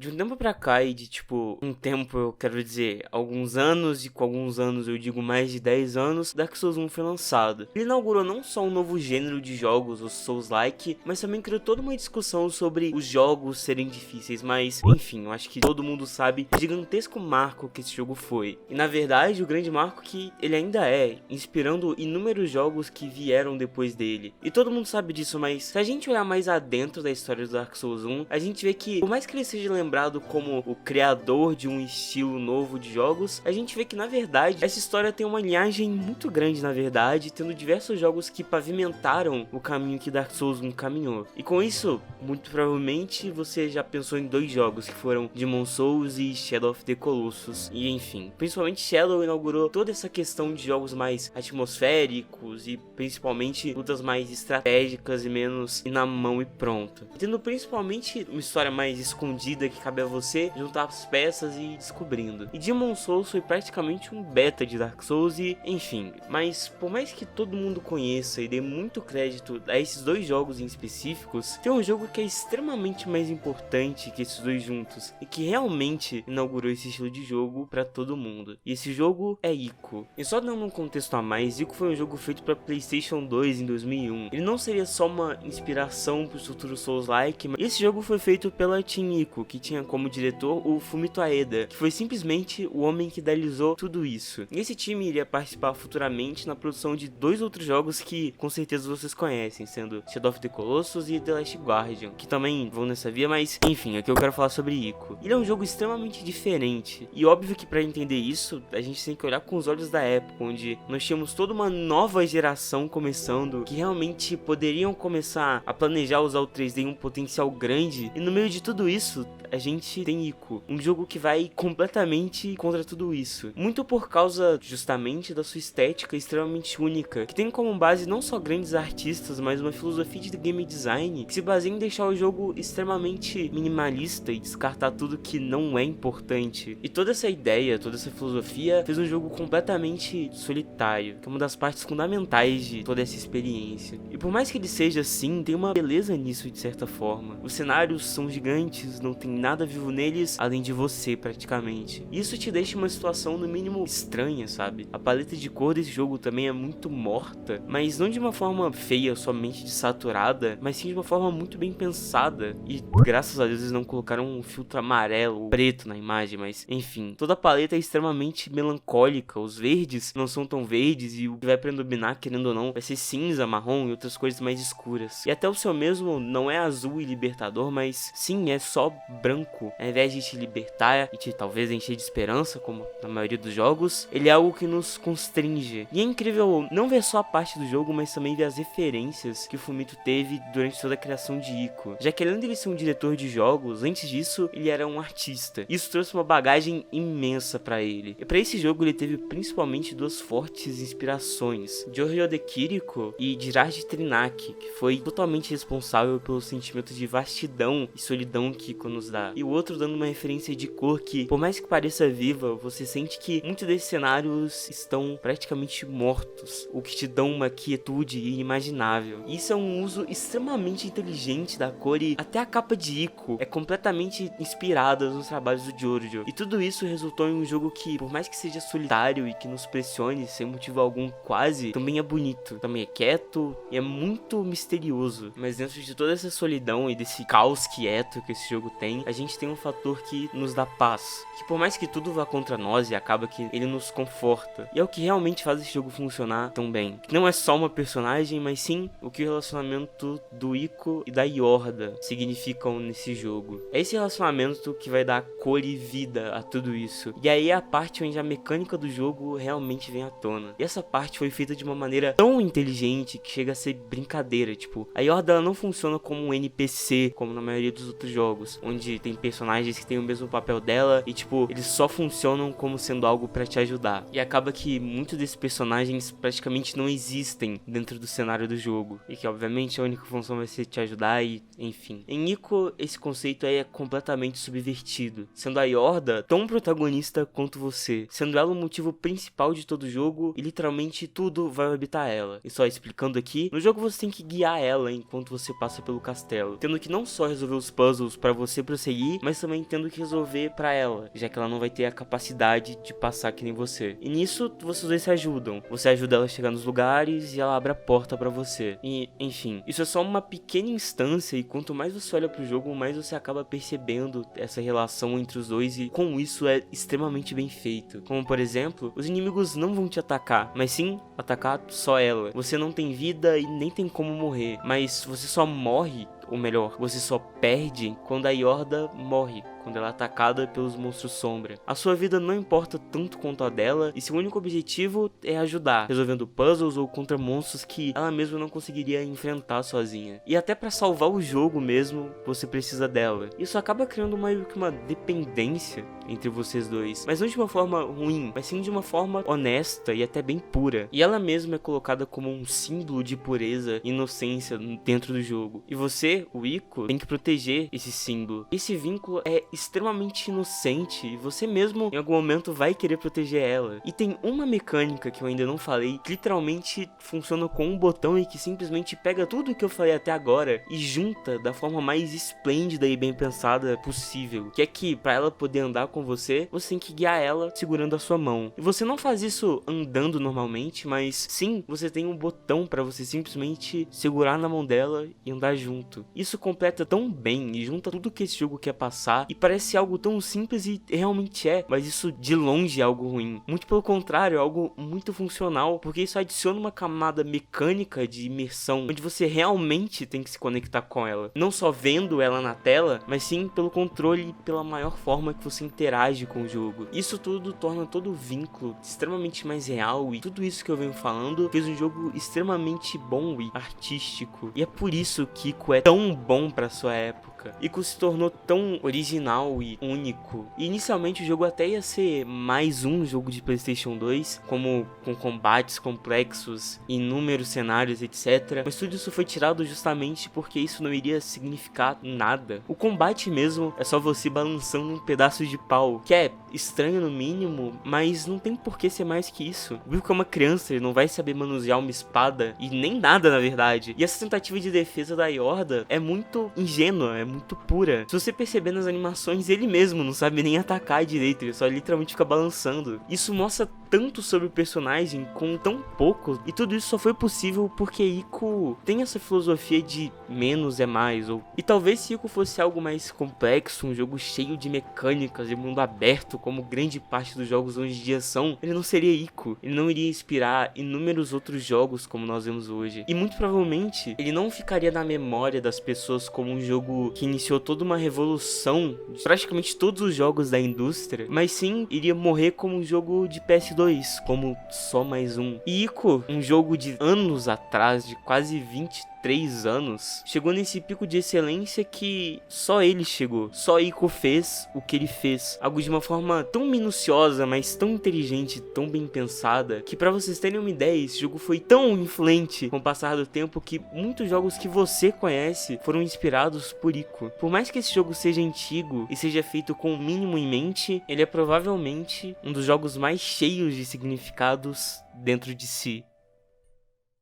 De um tempo pra cá, e de tipo, um tempo eu quero dizer, alguns anos, e com alguns anos eu digo mais de 10 anos, Dark Souls 1 foi lançado. Ele inaugurou não só um novo gênero de jogos, os Souls-like, mas também criou toda uma discussão sobre os jogos serem difíceis, mas enfim, eu acho que todo mundo sabe o gigantesco marco que esse jogo foi. E na verdade, o grande marco que ele ainda é, inspirando inúmeros jogos que vieram depois dele. E todo mundo sabe disso, mas se a gente olhar mais adentro da história do Dark Souls 1, a gente vê que, por mais que ele seja lembrado como o criador de um estilo novo de jogos, a gente vê que na verdade essa história tem uma linhagem muito grande, na verdade, tendo diversos jogos que pavimentaram o caminho que Dark Souls 1 caminhou. E com isso, muito provavelmente você já pensou em dois jogos que foram Demon Souls e Shadow of the Colossus. E enfim, principalmente Shadow inaugurou toda essa questão de jogos mais atmosféricos e principalmente lutas mais estratégicas e menos na mão e pronto. Tendo principalmente uma história mais escondida que cabe a você juntar as peças e ir descobrindo. E Demon Souls foi praticamente um beta de Dark Souls e enfim, mas por mais que todo mundo conheça e dê muito crédito a esses dois jogos em específicos, tem um jogo que é extremamente mais importante que esses dois juntos e que realmente inaugurou esse estilo de jogo pra todo mundo. E esse jogo é Ico. E só dando um contexto a mais, Ico foi um jogo feito para PlayStation 2 em 2001. Ele não seria só uma inspiração para os futuros Souls-like, mas esse jogo foi feito pela Team Ico, que tinha como diretor o Fumito Ueda, que foi simplesmente o homem que idealizou tudo isso. E esse time iria participar futuramente na produção de dois outros jogos que com certeza vocês conhecem, sendo Shadow of the Colossus e The Last Guardian, que também vão nessa via, mas enfim, aqui eu quero falar sobre Ico. Ele é um jogo extremamente diferente, e óbvio que para entender isso, a gente tem que olhar com os olhos da época, onde nós tínhamos toda uma nova geração começando, que realmente poderiam começar a planejar usar o 3D em um potencial grande, e no meio de tudo isso, a gente tem Ico, um jogo que vai completamente contra tudo isso. Muito por causa, justamente, da sua estética extremamente única, que tem como base não só grandes artistas, mas uma filosofia de game design que se baseia em deixar o jogo extremamente minimalista e descartar tudo que não é importante. E toda essa ideia, toda essa filosofia fez um jogo completamente solitário, que é uma das partes fundamentais de toda essa experiência. E por mais que ele seja assim, tem uma beleza nisso de certa forma. Os cenários são gigantes, não tem nada vivo neles além de você praticamente. E isso te deixa uma situação no mínimo estranha, sabe? A paleta de cor desse jogo também é muito morta, mas não de uma forma feia, somente desaturada, mas sim de uma forma muito bem pensada. E graças a Deus eles não colocaram um filtro amarelo ou preto na imagem, mas enfim, toda a paleta é extremamente melancólica. Os verdes não são tão verdes e o que vai predominar, querendo ou não, vai ser cinza, marrom e outras coisas mais escuras. E até o seu mesmo não é azul e libertador, mas sim, é só branco. Ao invés de te libertar e te talvez encher de esperança, como na maioria dos jogos, ele é algo que nos constringe. E é incrível não ver só a parte do jogo, mas também ver as referências que o Fumito teve durante toda a criação de Ico. Já que além dele ser um diretor de jogos, antes disso, ele era um artista. Isso trouxe uma bagagem imensa pra ele. E pra esse jogo ele teve principalmente duas fortes inspirações, Giorgio de Chirico e Jirard Trinaki, que foi totalmente responsável pelo sentimento de vastidão e solidão que Ico nos dá. E o outro dando uma referência de cor que, por mais que pareça viva, você sente que muitos desses cenários estão praticamente mortos, o que te dão uma quietude inimaginável. E isso é um uso extremamente inteligente da cor e até a capa de Ico é completamente inspirada nos trabalhos do Giorgio. E tudo isso resultou em um jogo que, por mais que seja solitário e que nos pressione sem motivo algum quase, também é bonito, também é quieto e é muito misterioso. Mas dentro de toda essa solidão e desse caos quieto que esse jogo tem, a gente tem um fator que nos dá paz, que por mais que tudo vá contra nós e acaba que ele nos conforta, e é o que realmente faz esse jogo funcionar tão bem. Que não é só uma personagem, mas sim o que o relacionamento do Ico e da Yorda significam nesse jogo. É esse relacionamento que vai dar cor e vida a tudo isso. E aí é a parte onde a mecânica do jogo realmente vem à tona. E essa parte foi feita de uma maneira tão inteligente que chega a ser brincadeira. Tipo, a Yorda ela não funciona como um NPC, como na maioria dos outros jogos, onde tem personagens que têm o mesmo papel dela e tipo, eles só funcionam como sendo algo pra te ajudar. E acaba que muitos desses personagens praticamente não existem dentro do cenário do jogo. E que obviamente a única função vai ser te ajudar e enfim. Em Ico, esse conceito aí é completamente subvertido, sendo a Yorda tão protagonista quanto você, sendo ela o motivo principal de todo o jogo e literalmente tudo vai orbitar ela. E só explicando aqui, no jogo você tem que guiar ela enquanto você passa pelo castelo, tendo que não só resolver os puzzles para você prosseguir conseguir, mas também tendo que resolver pra ela, já que ela não vai ter a capacidade de passar que nem você. E nisso, vocês dois se ajudam. Você ajuda ela a chegar nos lugares e ela abre a porta pra você. E, enfim, isso é só uma pequena instância e quanto mais você olha pro jogo, mais você acaba percebendo essa relação entre os dois e com isso é extremamente bem feito. Como, por exemplo, os inimigos não vão te atacar, mas sim atacar só ela. Você não tem vida e nem tem como morrer, mas você só morre, ou melhor, você só perde quando a Yorda morre, quando ela é atacada pelos monstros sombra. A sua vida não importa tanto quanto a dela, e seu único objetivo é ajudar, resolvendo puzzles ou contra monstros que ela mesma não conseguiria enfrentar sozinha. E até pra salvar o jogo mesmo, você precisa dela. Isso acaba criando meio que uma dependência entre vocês dois, mas não de uma forma ruim, mas sim de uma forma honesta e até bem pura. E ela mesma é colocada como um símbolo de pureza e inocência dentro do jogo. E você, o Ico, tem que proteger esse símbolo. Esse vínculo é extremamente inocente e você mesmo em algum momento vai querer proteger ela. E tem uma mecânica que eu ainda não falei, que literalmente funciona com um botão e que simplesmente pega tudo que eu falei até agora e junta da forma mais esplêndida e bem pensada possível. Que é que pra ela poder andar com você, você tem que guiar ela segurando a sua mão. E você não faz isso andando normalmente, mas sim, você tem um botão pra você simplesmente segurar na mão dela e andar junto. Isso completa tão bem e junta tudo que esse jogo quer passar e parece algo tão simples e realmente é, mas isso de longe é algo ruim. Muito pelo contrário, é algo muito funcional, porque isso adiciona uma camada mecânica de imersão, onde você realmente tem que se conectar com ela. Não só vendo ela na tela, mas sim pelo controle e pela maior forma que você interage com o jogo. Isso tudo torna todo o vínculo extremamente mais real e tudo isso que eu venho falando fez um jogo extremamente bom e artístico. E é por isso que Ico é tão bom pra sua época. Ico se tornou tão original e único. E inicialmente o jogo até ia ser mais um jogo de PlayStation 2, como com combates complexos, inúmeros cenários, etc. Mas tudo isso foi tirado justamente porque isso não iria significar nada. O combate mesmo é só você balançando um pedaço de pau, que é estranho no mínimo, mas não tem por que ser mais que isso. O Ico é uma criança, ele não vai saber manusear uma espada e nem nada na verdade. E essa tentativa de defesa da Yorda é muito ingênua, é muito pura. Se você perceber nas animações, ele mesmo não sabe nem atacar direito, ele só literalmente fica balançando. Isso mostra tanto sobre o personagem com tão pouco, e tudo isso só foi possível porque Ico tem essa filosofia de menos é mais, e talvez se Ico fosse algo mais complexo, um jogo cheio de mecânicas, de mundo aberto, como grande parte dos jogos hoje em dia são, ele não seria Ico, ele não iria inspirar inúmeros outros jogos como nós vemos hoje, e muito provavelmente ele não ficaria na memória das pessoas como um jogo que iniciou toda uma revolução de praticamente todos os jogos da indústria, mas sim iria morrer como um jogo de PS2, como só mais um. E Ico, um jogo de anos atrás, de quase 23 anos, chegou nesse pico de excelência que só ele chegou. Só Ico fez o que ele fez. Algo de uma forma tão minuciosa, mas tão inteligente, tão bem pensada, que pra vocês terem uma ideia, esse jogo foi tão influente com o passar do tempo que muitos jogos que você conhece foram inspirados por Ico. Por mais que esse jogo seja antigo e seja feito com o mínimo em mente, ele é provavelmente um dos jogos mais cheios de significados dentro de si.